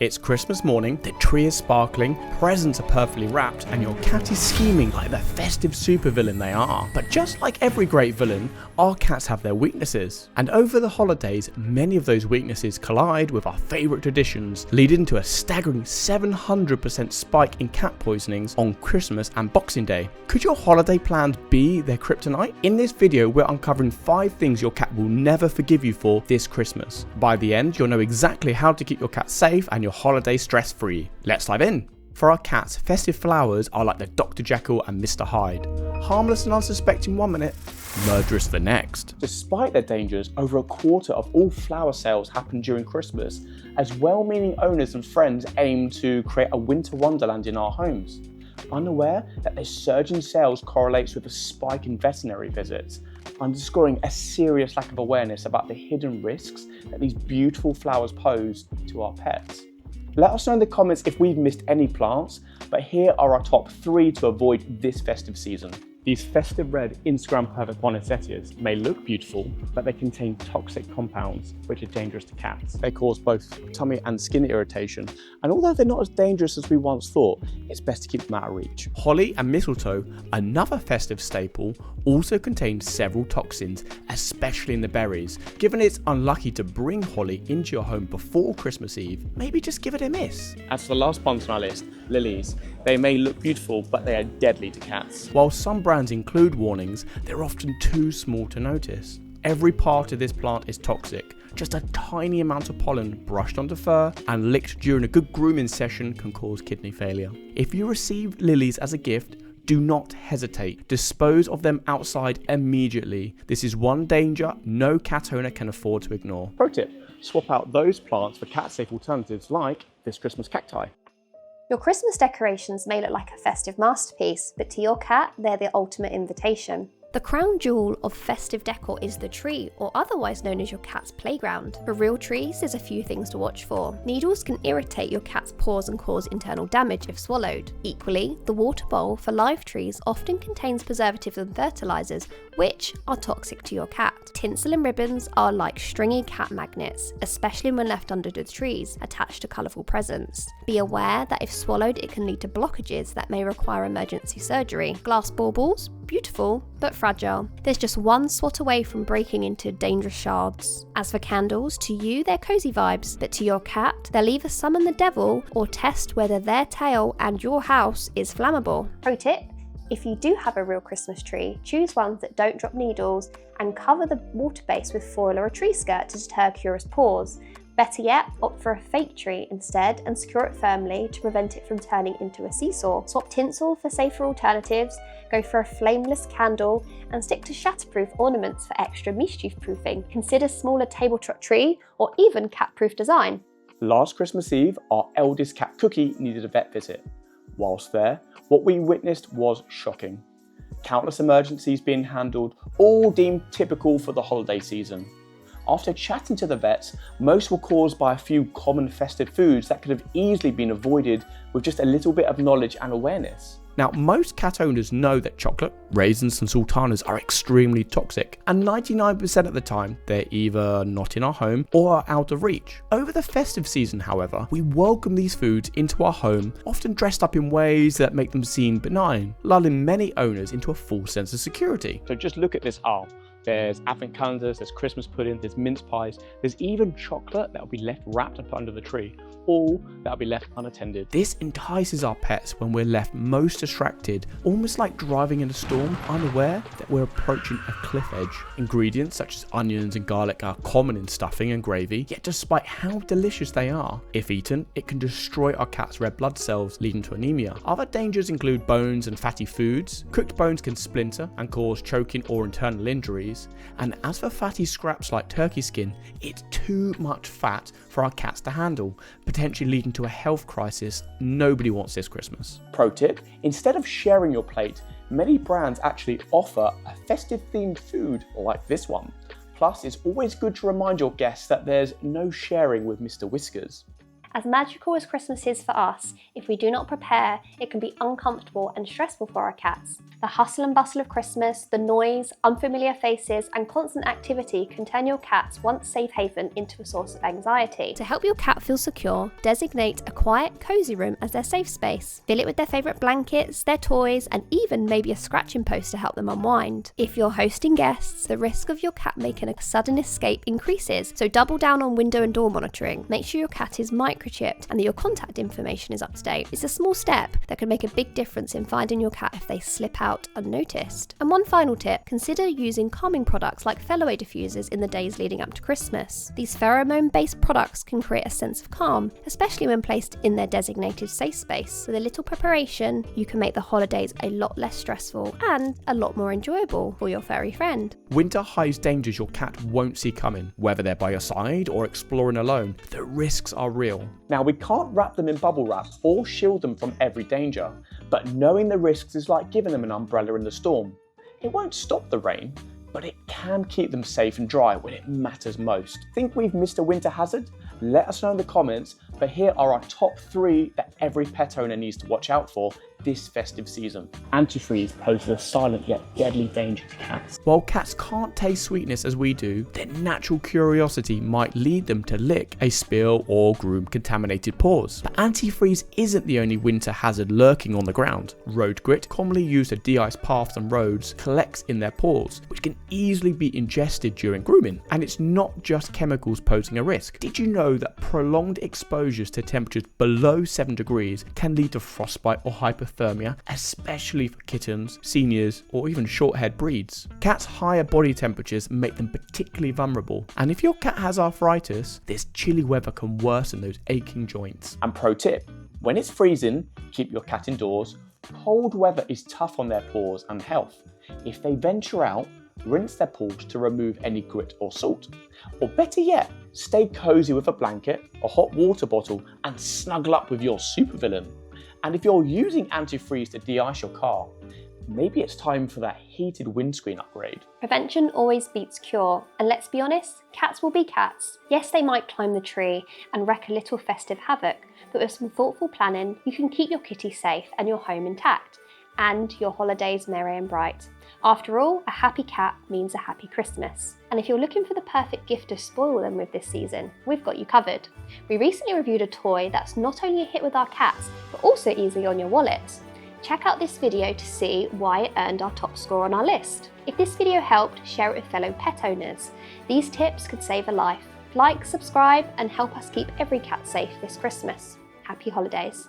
It's Christmas morning, the tree is sparkling, presents are perfectly wrapped, and your cat is scheming like the festive supervillain they are. But just like every great villain, our cats have their weaknesses. And over the holidays, many of those weaknesses collide with our favourite traditions, leading to a staggering 700% spike in cat poisonings on Christmas and Boxing Day. Could your holiday plans be their kryptonite? In this video, we're uncovering 5 things your cat will never forgive you for this Christmas. By the end, you'll know exactly how to keep your cat safe and your holiday stress-free. Let's dive in. For our cats, festive flowers are like the Dr. Jekyll and Mr. Hyde. Harmless and unsuspecting one minute, murderous the next. Despite their dangers, over a quarter of all flower sales happen during Christmas, as well-meaning owners and friends aim to create a winter wonderland in our homes. Unaware that this surge in sales correlates with a spike in veterinary visits, underscoring a serious lack of awareness about the hidden risks that these beautiful flowers pose to our pets. Let us know in the comments if we've missed any plants, but here are our top 3 to avoid this festive season. These festive red Instagram perfect poinsettias may look beautiful, but they contain toxic compounds which are dangerous to cats. They cause both tummy and skin irritation, and although they're not as dangerous as we once thought, it's best to keep them out of reach. Holly and mistletoe, another festive staple, also contain several toxins, especially in the berries. Given it's unlucky to bring holly into your home before Christmas Eve, maybe just give it a miss. As for the last plant on our list, lilies. They may look beautiful, but they are deadly to cats. While some brands include warnings, they're often too small to notice. Every part of this plant is toxic. Just a tiny amount of pollen brushed onto fur and licked during a good grooming session can cause kidney failure. If you receive lilies as a gift, do not hesitate. Dispose of them outside immediately. This is one danger no cat owner can afford to ignore. Pro tip, swap out those plants for cat-safe alternatives like this Christmas cacti. Your Christmas decorations may look like a festive masterpiece, but to your cat, they're the ultimate invitation. The crown jewel of festive decor is the tree, or otherwise known as your cat's playground. For real trees, there's a few things to watch for. Needles can irritate your cat's paws and cause internal damage if swallowed. Equally, the water bowl for live trees often contains preservatives and fertilizers, which are toxic to your cat. Tinsel and ribbons are like stringy cat magnets, especially when left under the trees, attached to colourful presents. Be aware that if swallowed, it can lead to blockages that may require emergency surgery. Glass baubles, beautiful, but fragile. There's just one swat away from breaking into dangerous shards. As for candles, to you they're cozy vibes, but to your cat, they'll either summon the devil or test whether their tail and your house is flammable. Pro tip, if you do have a real Christmas tree, choose ones that don't drop needles and cover the water base with foil or a tree skirt to deter curious paws. Better yet, opt for a fake tree instead and secure it firmly to prevent it from turning into a seesaw. Swap tinsel for safer alternatives, go for a flameless candle, and stick to shatterproof ornaments for extra mischief-proofing. Consider smaller tabletop tree or even cat-proof design. Last Christmas Eve, our eldest cat Cookie needed a vet visit. Whilst there, what we witnessed was shocking. Countless emergencies being handled, all deemed typical for the holiday season. After chatting to the vets, most were caused by a few common festive foods that could have easily been avoided with just a little bit of knowledge and awareness. Now, most cat owners know that chocolate, raisins and sultanas are extremely toxic, and 99% of the time they're either not in our home or are out of reach. Over the festive season, however, we welcome these foods into our home, often dressed up in ways that make them seem benign, lulling many owners into a false sense of security. So just look at this aisle. There's advent calendars, there's Christmas pudding, there's mince pies, there's even chocolate that will be left wrapped up under the tree, all that will be left unattended. This entices our pets when we're left most distracted, almost like driving in a storm, unaware that we're approaching a cliff edge. Ingredients such as onions and garlic are common in stuffing and gravy, yet despite how delicious they are, if eaten, it can destroy our cat's red blood cells, leading to anemia. Other dangers include bones and fatty foods. Cooked bones can splinter and cause choking or internal injuries. And as for fatty scraps like turkey skin, it's too much fat for our cats to handle, potentially leading to a health crisis nobody wants this Christmas. Pro tip, instead of sharing your plate, many brands actually offer a festive themed food like this one. Plus, it's always good to remind your guests that there's no sharing with Mr. Whiskers. As magical as Christmas is for us, if we do not prepare, it can be uncomfortable and stressful for our cats. The hustle and bustle of Christmas, the noise, unfamiliar faces, and constant activity can turn your cat's once safe haven into a source of anxiety. To help your cat feel secure, designate a quiet, cozy room as their safe space. Fill it with their favourite blankets, their toys, and even maybe a scratching post to help them unwind. If you're hosting guests, the risk of your cat making a sudden escape increases, so double down on window and door monitoring. Make sure your cat is microchipped and that your contact information is up to date. It's a small step that can make a big difference in finding your cat if they slip out unnoticed. And one final tip, consider using calming products like Fellaway diffusers in the days leading up to Christmas. These pheromone-based products can create a sense of calm, especially when placed in their designated safe space. With a little preparation, you can make the holidays a lot less stressful and a lot more enjoyable for your furry friend. Winter hides dangers your cat won't see coming, whether they're by your side or exploring alone. The risks are real. Now, we can't wrap them in bubble wrap or shield them from every danger, but knowing the risks is like giving them an umbrella in the storm. It won't stop the rain, but it can keep them safe and dry when it matters most. Think we've missed a winter hazard? Let us know in the comments, but here are our top 3 that every pet owner needs to watch out for this festive season. Antifreeze poses a silent yet deadly danger to cats. While cats can't taste sweetness as we do, their natural curiosity might lead them to lick a spill or groom contaminated paws. But antifreeze isn't the only winter hazard lurking on the ground. Road grit, commonly used to de-ice paths and roads, collects in their paws, which can easily be ingested during grooming. And it's not just chemicals posing a risk. Did you know that prolonged exposures to temperatures below 7 degrees can lead to frostbite or hypothermia, especially for kittens, seniors, or even short-haired breeds? Cats' higher body temperatures make them particularly vulnerable, and if your cat has arthritis, this chilly weather can worsen those aching joints. And pro tip, when it's freezing, keep your cat indoors. Cold weather is tough on their paws and health. If they venture out, rinse their paws to remove any grit or salt. Or better yet, stay cozy with a blanket, a hot water bottle, and snuggle up with your supervillain. And if you're using antifreeze to de-ice your car, maybe it's time for that heated windscreen upgrade. Prevention always beats cure, and let's be honest, cats will be cats. Yes, they might climb the tree and wreak a little festive havoc, but with some thoughtful planning, you can keep your kitty safe and your home intact, and your holidays merry and bright. After all, a happy cat means a happy Christmas. And if you're looking for the perfect gift to spoil them with this season, we've got you covered. We recently reviewed a toy that's not only a hit with our cats, but also easily on your wallet. Check out this video to see why it earned our top score on our list. If this video helped, share it with fellow pet owners. These tips could save a life. Like, subscribe, and help us keep every cat safe this Christmas. Happy holidays.